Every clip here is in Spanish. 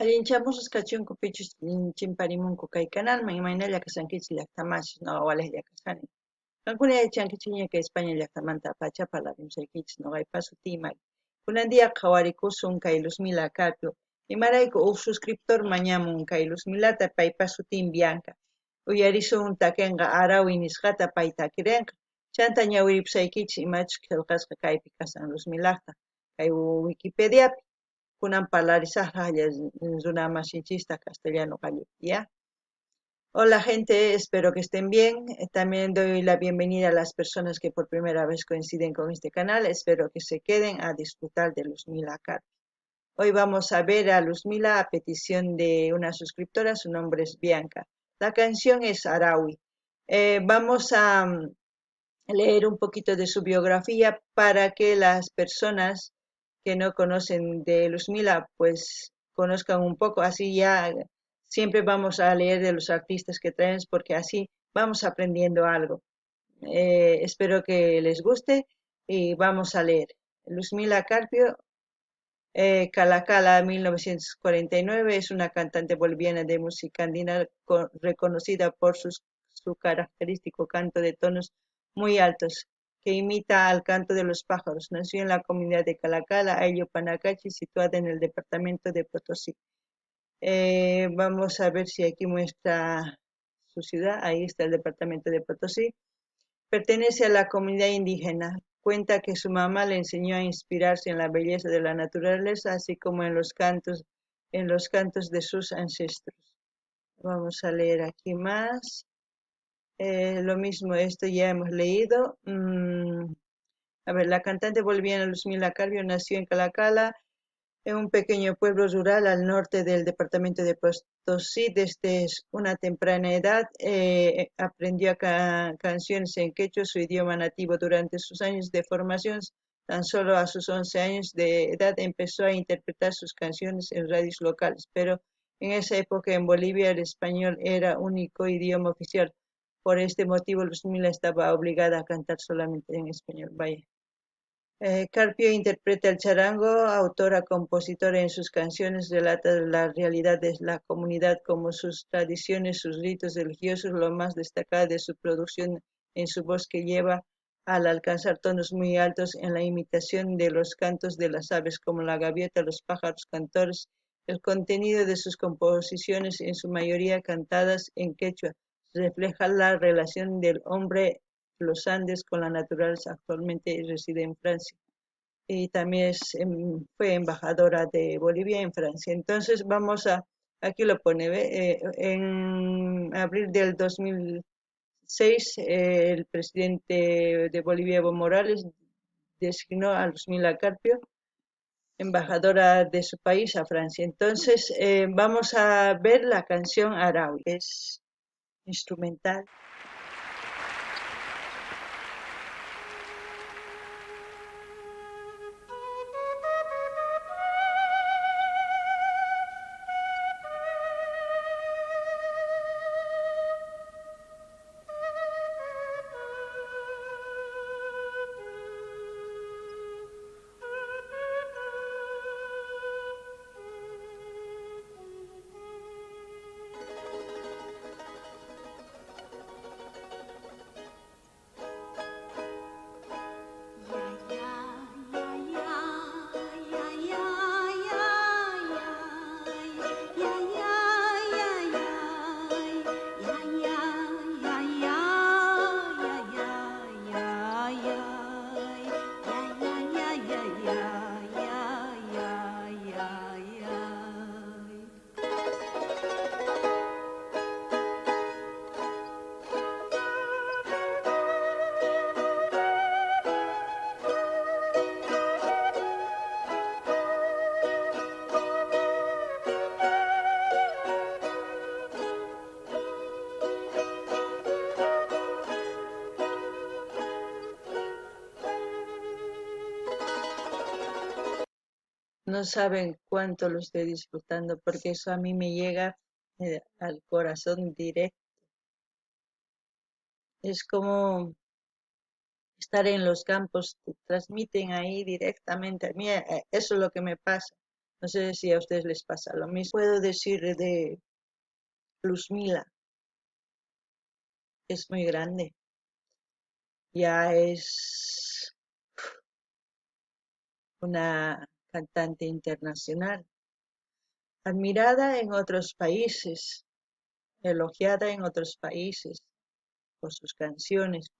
Allinchamusas kachunku pichus chimparimunku kay canalman imaynalla kasankichis llaqtamachis ñuqawalejlla kasqani. Kankuna yachankichis ña España llaqtamanta apachapa rimashaykichis ñuqaypa sutiyman. Kunan dia qhawarikusun kay Luzmila Carpio. Imarayku huk suscriptor mañamun kay Luzmilata paypa sutin Bianca. Uyarisun takinqa Arawi nisqata pay takirinqa. Chanta ñawiripusaykichis imachus qillqasqa kaypi kasan Luzmilaqta kay Wikipediapi. Kunan parlarisaqlla runa masinchista castellano qallipi, ¿ya? Hola gente, espero que estén bien. También doy la bienvenida a las personas que por primera vez coinciden con este canal. Espero que se queden a disfrutar de Luzmila Carpio. Hoy vamos a ver a Luzmila a petición de una suscriptora, su nombre es Bianca. La canción es Arawi. Vamos a leer un poquito de su biografía para que las personas que no conocen de Luzmila pues conozcan un poco, así ya siempre vamos a leer de los artistas que traemos porque así vamos aprendiendo algo. Espero que les guste y vamos a leer. Luzmila Carpio, Cala Cala 1949, es una cantante boliviana de música andina reconocida por su característico canto de tonos muy altos, que imita al canto de los pájaros. Nació en la comunidad de Calacala, Ayllo Panacachi, situada en el departamento de Potosí. Vamos a ver si aquí muestra su ciudad. Ahí está el departamento de Potosí. Pertenece a la comunidad indígena. Cuenta que su mamá le enseñó a inspirarse en la belleza de la naturaleza, así como en los cantos de sus ancestros. Vamos a leer aquí más. Lo mismo, esto ya hemos leído. A ver, la cantante boliviana Luzmila Carpio nació en Calacala, en un pequeño pueblo rural al norte del departamento de Potosí. Desde una temprana edad aprendió canciones en quechua, su idioma nativo. Durante sus años de formación, tan solo a sus 11 años de edad empezó a interpretar sus canciones en radios locales, pero en esa época en Bolivia el español era único idioma oficial. Por este motivo, Luzmila estaba obligada a cantar solamente en español. Vaya. Carpio interpreta el charango, autora, compositora. En sus canciones relata la realidad de la comunidad, como sus tradiciones, sus ritos religiosos. Lo más destacado de su producción en su voz que lleva al alcanzar tonos muy altos en la imitación de los cantos de las aves, como la gaviota, los pájaros cantores. El contenido de sus composiciones, en su mayoría cantadas en quechua, refleja la relación del hombre los Andes con la naturaleza. Actualmente reside en Francia y también fue embajadora de Bolivia en Francia. Entonces aquí lo pone, ¿ve? En abril del 2006, el presidente de Bolivia, Evo Morales, designó a Luzmila Carpio embajadora de su país a Francia. Entonces vamos a ver la canción Arawi, es instrumental. No saben cuánto lo estoy disfrutando porque eso a mí me llega al corazón directo. Es como estar en los campos, te transmiten ahí directamente. A mí eso es lo que me pasa. No sé si a ustedes les pasa lo mismo. Puedo decir de Luzmila, es muy grande, ya es una cantante internacional, admirada en otros países, elogiada en otros países por sus canciones,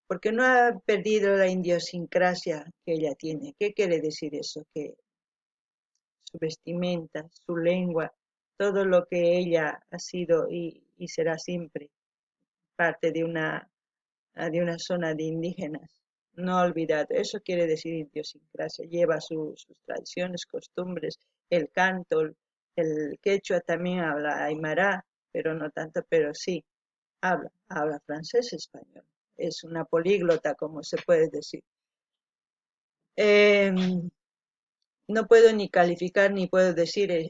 porque no ha perdido la idiosincrasia que ella tiene. ¿Qué quiere decir eso? Que su vestimenta, su lengua, todo lo que ella ha sido y será siempre parte de una zona de indígenas. No ha olvidado, eso quiere decir idiosincrasia, lleva sus tradiciones, costumbres, el canto, el quechua también habla aymara, pero no tanto, pero sí, habla francés, español. Es una políglota, como se puede decir. Eh, no puedo ni calificar ni puedo decir,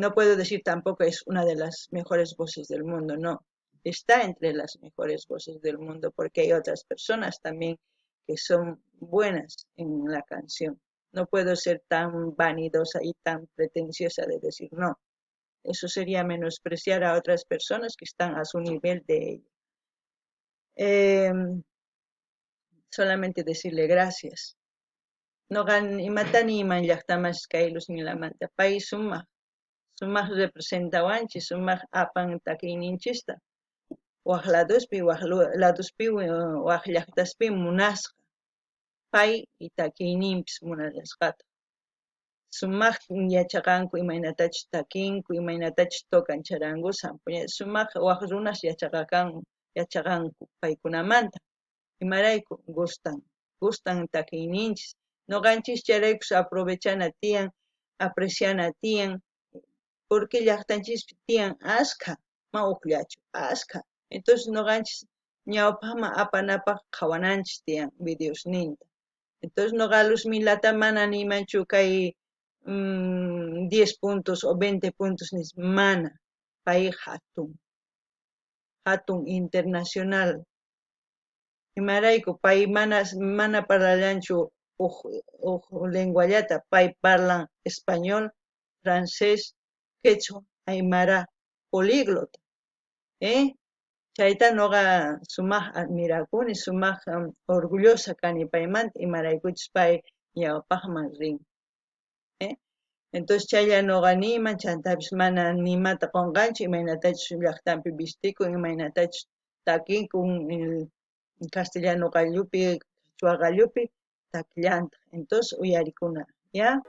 no puedo decir tampoco es una de las mejores voces del mundo, no. Está entre las mejores voces del mundo porque hay otras personas también que son buenas en la canción. No puedo ser tan vanidosa y tan pretenciosa de decir no. Eso sería menospreciar a otras personas que están a su nivel de ella. Eh, solamente decirle gracias. Noqan imatani iman llaqtamas kay Luzmilamanta pay sumaq representawanchis, sumaq apan takiyninchista waq laduspi waq llaqtaspi munasqa pay takiyninpis munachasqata. Sumaq yachaqanku imaynatachus takinku, imaynatachus tukan charanku sampuña sumaq waq runas yachaqanku paykunamanta imarayku gustan takiyninchis. Noqanchis chayraykus aprovechana tiyan, apreciana tiyan, porque llaqtanchispi tiyan ashka, ma ukllachu, ashka. Entonces noqanchis ñawpaqman apanapaq qhawananchis tiyan videosninta. Entonces noqa Luzmilata mana nimanchu kay 10 puntos o 20 puntos nis mana. Pay hatun internacional. Imarayku pay mana parlallanchu huk lenguallata, pay parlan español, francés, quechua, aymara, políglota, chayta noqa sumaq admirakuni, sumaq orgullosa kani paymanta imaraykuchus pay ñawpaqman rin, entonces chaylla noqa niyman chantapis mana nimata qunqanchu imaynatachus llaqtanpi vistikun, imaynatachus takikun castellano qallupi, quechua qallupi takllanta, entonces uyarikuna, ¿ya?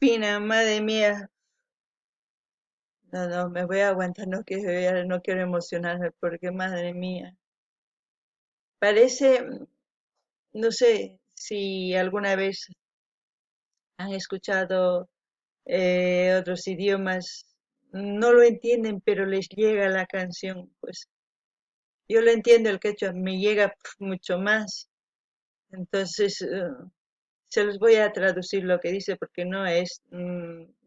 Pina, madre mía. No, no, me voy a aguantar, no quiero emocionarme porque madre mía. Parece, no sé si alguna vez han escuchado otros idiomas, no lo entienden, pero les llega la canción. Pues yo lo entiendo el quechua, me llega mucho más. Entonces, se los voy a traducir lo que dice porque no es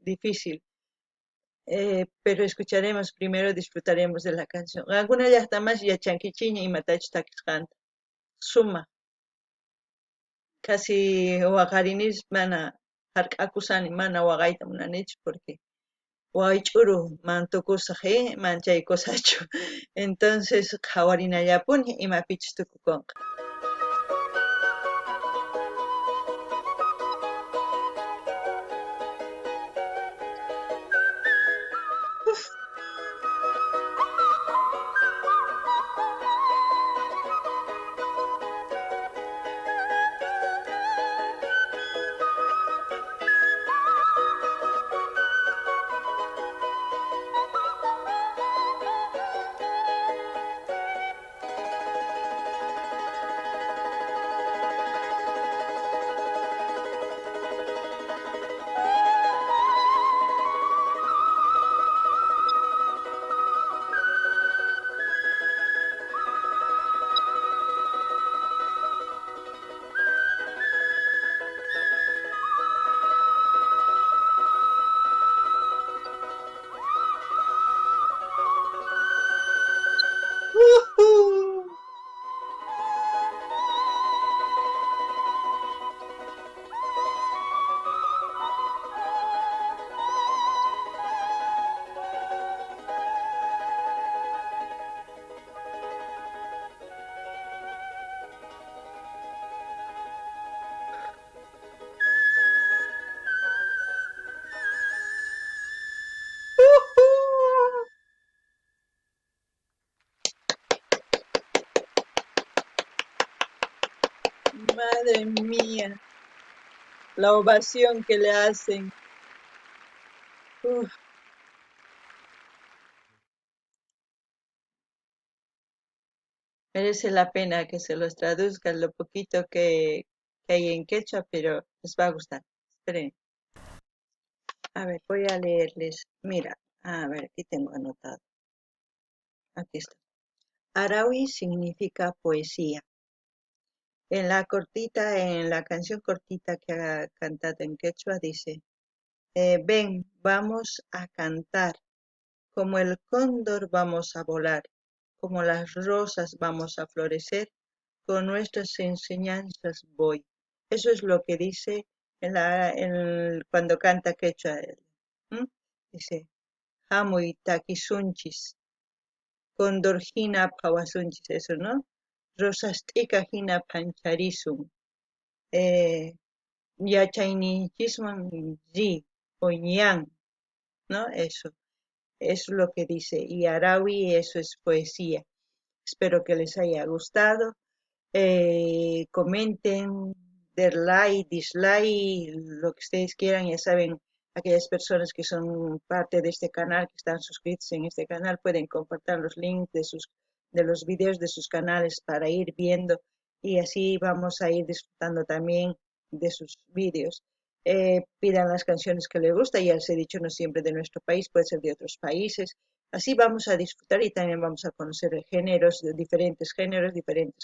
difícil. Pero escucharemos primero, disfrutaremos de la canción. Alguna ya está más ya chanquichiña y matach canta. Suma, casi waqarinis mana hark'akusani mana waqayta munanichu porque waych'uru mantukusaq manchaykusachu. Entonces qhawarinallapuni imapichis tukukunqa. ¡Uhú! ¡Uhú! Madre mía, la ovación que le hacen. Uf, merece la pena que se los traduzcan lo poquito que hay en quechua, pero les va a gustar. Esperen, a ver, voy a leerles. Mira, a ver, aquí tengo anotado. Aquí está. Araui significa poesía. En la canción cortita que ha cantado en quechua dice, ven, vamos a cantar, como el cóndor vamos a volar, como las rosas vamos a florecer, con nuestras enseñanzas voy. Eso es lo que dice cuando canta quechua. ¿M? Dice, hamuy takisunchis, condorgina pawasunchis, eso, ¿no? Rosas t'ikajina pancharisun. Eh, Yachaynichisman yi, o ñan, ¿no? Eso es lo que dice. Y Arawi, eso es poesía. Espero que les haya gustado. Comenten, der like, dislike, lo que ustedes quieran, ya saben, aquellas personas que son parte de este canal, que están suscritos en este canal, pueden compartir los links de los videos de sus canales para ir viendo y así vamos a ir disfrutando también de sus vídeos. Pidan las canciones que les gusta, ya les he dicho, no siempre de nuestro país, puede ser de otros países. Así vamos a disfrutar y también vamos a conocer géneros, diferentes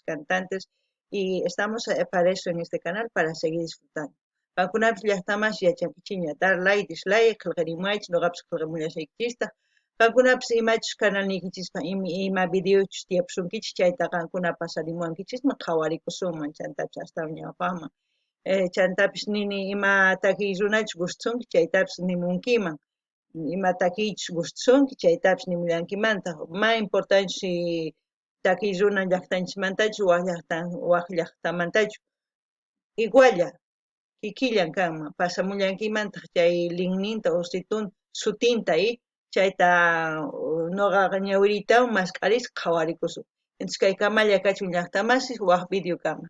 cantantes y estamos para eso en este canal, para seguir disfrutando. Pakunapish llaqtamas yachankichiña, dar like, dislike, qillqarimaychis, noqapish qillqamullashaykichista. Qankunapish imachus canalniykichispa ima videochus tiyapursunkichis, chayta qankuna pasarimuwankichismi qhawarikusunman chantapis astawan ñawpaqman. Chantapish nini ima takiy runachus gustunki, chaytapish nimunkiman. Ima takiychus gustunki, chaytapish nimullankimanta. Ma importante si takiy runa llaqtanchikmantachu waq llaqtamantachu. Igualla, kikillan kanman, pasamullankimanta chay linninta o sutinta chayta ñuqaqa ñawiritawan masqarisqa qhawarikusun. Entonces kay kamalla kachun llaqtamasis waq video kama.